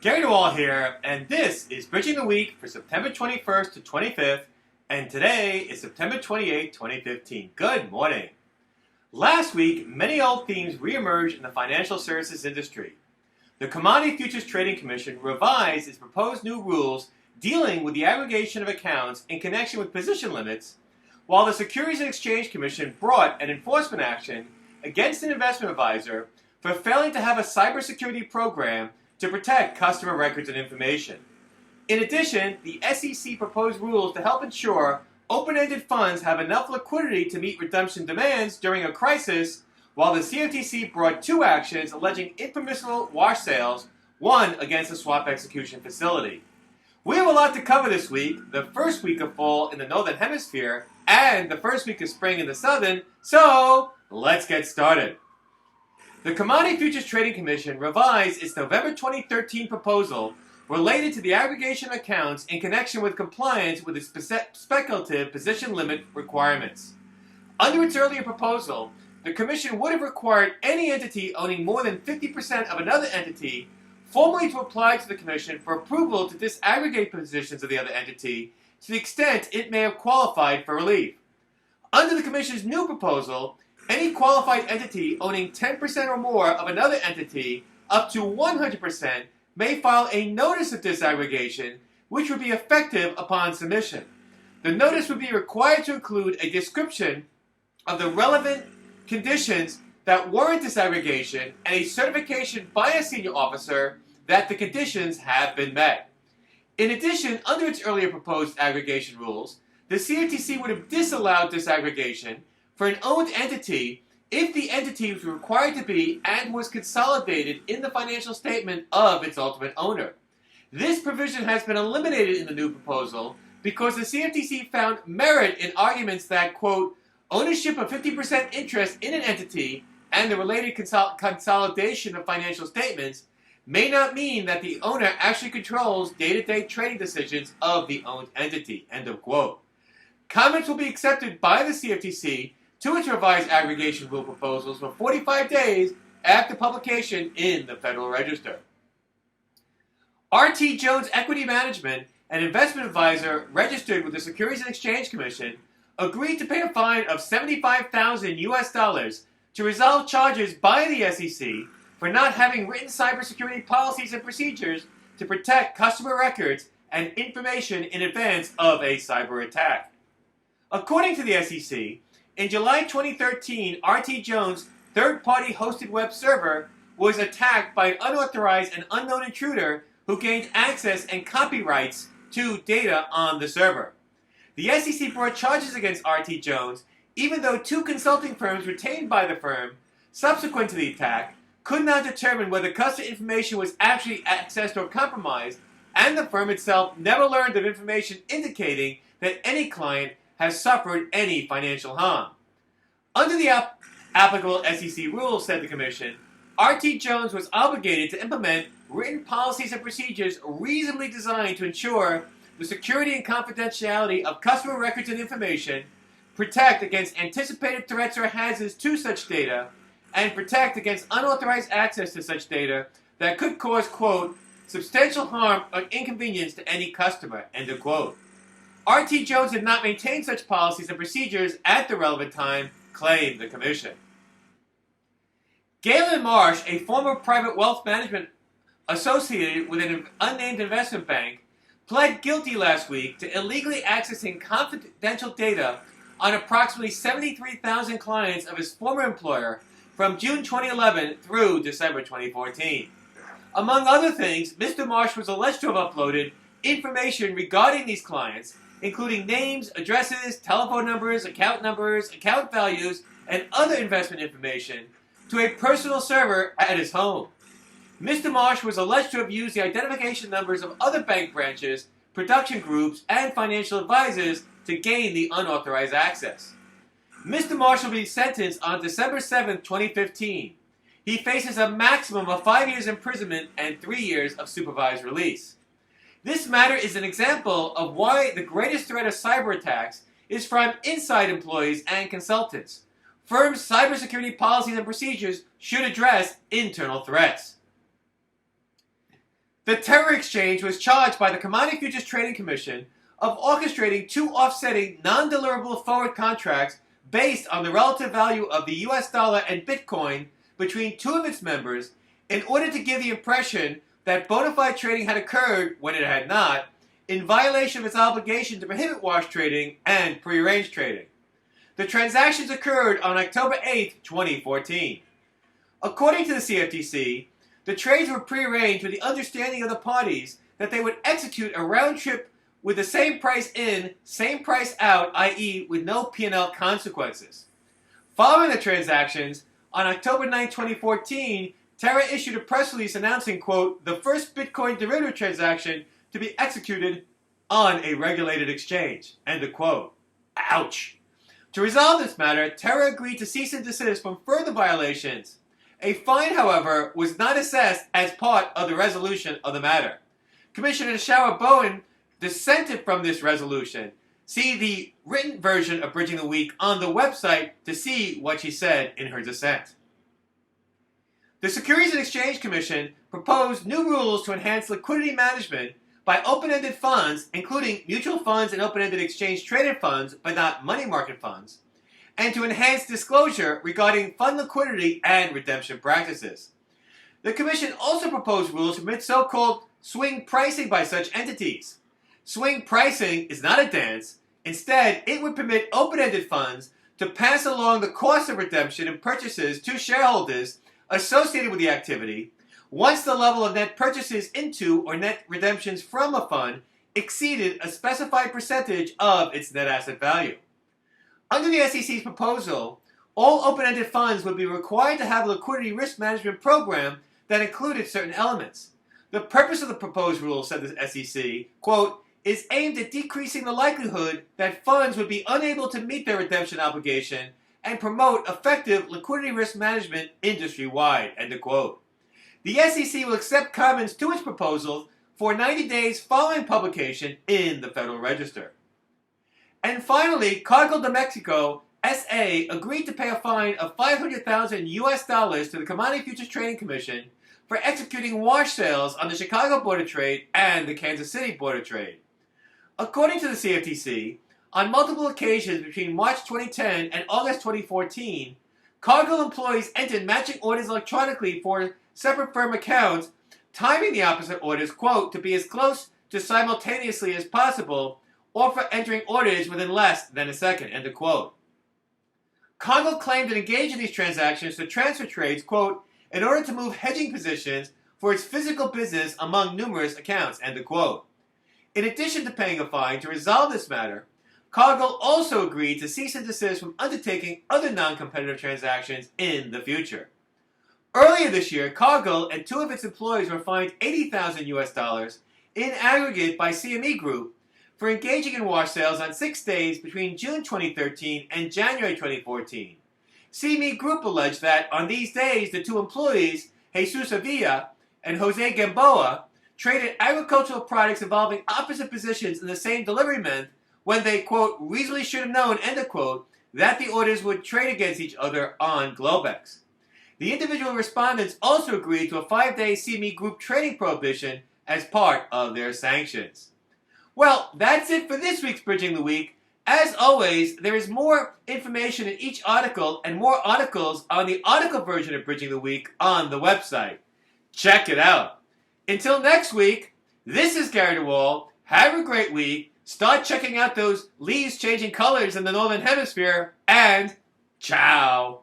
Gary DeWall here, and this is Bridging the Week for September 21st to 25th, and today is September 28th, 2015. Good morning. Last week, many old themes reemerged in the financial services industry. The Commodity Futures Trading Commission revised its proposed new rules dealing with the aggregation of accounts in connection with position limits, while the Securities and Exchange Commission brought an enforcement action against an investment advisor for failing to have a cybersecurity program to protect customer records and information. In addition, the SEC proposed rules to help ensure open-ended funds have enough liquidity to meet redemption demands during a crisis, while the CFTC brought two actions alleging impermissible wash sales, one against a swap execution facility. We have a lot to cover this week, the first week of fall in the Northern Hemisphere, and the first week of spring in the Southern, so let's get started. The Commodity Futures Trading Commission revised its November 2013 proposal related to the aggregation of accounts in connection with compliance with its speculative position limit requirements. Under its earlier proposal, the Commission would have required any entity owning more than 50% of another entity formally to apply to the Commission for approval to disaggregate positions of the other entity to the extent it may have qualified for relief. Under the Commission's new proposal, any qualified entity owning 10% or more of another entity up to 100% may file a notice of disaggregation, which would be effective upon submission. The notice would be required to include a description of the relevant conditions that warrant disaggregation and a certification by a senior officer that the conditions have been met. In addition, under its earlier proposed aggregation rules, the CFTC would have disallowed disaggregation for an owned entity if the entity was required to be and was consolidated in the financial statement of its ultimate owner. This provision has been eliminated in the new proposal because the CFTC found merit in arguments that, quote, ownership of 50% interest in an entity and the related consolidation of financial statements may not mean that the owner actually controls day-to-day trading decisions of the owned entity, end of quote. Comments will be accepted by the CFTC to its revised aggregation rule proposals for 45 days after publication in the Federal Register. R.T. Jones Equity Management, an investment advisor registered with the Securities and Exchange Commission, agreed to pay a fine of $75,000 to resolve charges by the SEC for not having written cybersecurity policies and procedures to protect customer records and information in advance of a cyber attack. According to the SEC, in July 2013, RT Jones' third-party hosted web server was attacked by an unauthorized and unknown intruder who gained access and copyrights to data on the server. The SEC brought charges against RT Jones, even though two consulting firms retained by the firm, subsequent to the attack, could not determine whether customer information was actually accessed or compromised, and the firm itself never learned of information indicating that any client has suffered any financial harm. Under the applicable SEC rules, said the Commission, RT Jones was obligated to implement written policies and procedures reasonably designed to ensure the security and confidentiality of customer records and information, protect against anticipated threats or hazards to such data, and protect against unauthorized access to such data that could cause, quote, substantial harm or inconvenience to any customer, end of quote. RT Jones did not maintain such policies and procedures at the relevant time, claimed the Commission. Galen Marsh, a former private wealth management associated with an unnamed investment bank, pled guilty last week to illegally accessing confidential data on approximately 73,000 clients of his former employer from June 2011 through December 2014. Among other things, Mr. Marsh was alleged to have uploaded information regarding these clients, including names, addresses, telephone numbers, account values, and other investment information, to a personal server at his home. Mr. Marsh was alleged to have used the identification numbers of other bank branches, production groups, and financial advisors to gain the unauthorized access. Mr. Marsh will be sentenced on December 7, 2015. He faces a maximum of 5 years imprisonment and 3 years of supervised release. This matter is an example of why the greatest threat of cyber attacks is from inside employees and consultants. Firms' cybersecurity policies and procedures should address internal threats. The Terra Exchange was charged by the Commodity Futures Trading Commission of orchestrating two offsetting non-deliverable forward contracts based on the relative value of the US dollar and Bitcoin between two of its members in order to give the impression that bona fide trading had occurred when it had not, in violation of its obligation to prohibit wash trading and prearranged trading. The transactions occurred on October 8, 2014. According to the CFTC, the trades were prearranged with the understanding of the parties that they would execute a round trip with the same price in, same price out, i.e. with no P&L consequences. Following the transactions, on October 9, 2014, Terra issued a press release announcing, quote, the first Bitcoin derivative transaction to be executed on a regulated exchange, end of quote. Ouch. To resolve this matter, Terra agreed to cease and desist from further violations. A fine, however, was not assessed as part of the resolution of the matter. Commissioner Shara Bowen dissented from this resolution. See the written version of Bridging the Week on the website to see what she said in her dissent. The Securities and Exchange Commission proposed new rules to enhance liquidity management by open-ended funds, including mutual funds and open-ended exchange-traded funds, but not money market funds, and to enhance disclosure regarding fund liquidity and redemption practices. The Commission also proposed rules to permit so-called swing pricing by such entities. Swing pricing is not a dance. Instead, it would permit open-ended funds to pass along the cost of redemption and purchases to shareholders associated with the activity once the level of net purchases into or net redemptions from a fund exceeded a specified percentage of its net asset value. Under the SEC's proposal, all open-ended funds would be required to have a liquidity risk management program that included certain elements. The purpose of the proposed rule, said the SEC, quote, is aimed at decreasing the likelihood that funds would be unable to meet their redemption obligation and promote effective liquidity risk management industry-wide, end of quote. The SEC will accept comments to its proposal for 90 days following publication in the Federal Register. And finally, Cargill de Mexico SA agreed to pay a fine of $500,000 to the Commodity Futures Trading Commission for executing wash sales on the Chicago Board of Trade and the Kansas City Board of Trade. According to the CFTC, on multiple occasions between March 2010 and August 2014, Cargill employees entered matching orders electronically for separate firm accounts, timing the opposite orders, quote, to be as close to simultaneously as possible, or for entering orders within less than a second, end of quote. Cargill claimed it engaged in these transactions to transfer trades, quote, in order to move hedging positions for its physical business among numerous accounts, end of quote. In addition to paying a fine to resolve this matter, Cargill also agreed to cease and desist from undertaking other non-competitive transactions in the future. Earlier this year, Cargill and two of its employees were fined $80,000 in aggregate by CME Group for engaging in wash sales on 6 days between June 2013 and January 2014. CME Group alleged that on these days, the two employees, Jesus Avila and Jose Gamboa, traded agricultural products involving opposite positions in the same delivery month when they, quote, reasonably should have known, end of quote, that the orders would trade against each other on Globex. The individual respondents also agreed to a 5-day CME Group trading prohibition as part of their sanctions. Well, that's it for this week's Bridging the Week. As always, there is more information in each article and more articles on the article version of Bridging the Week on the website. Check it out. Until next week, this is Gary DeWall. Have a great week. Start checking out those leaves changing colors in the Northern Hemisphere. And ciao.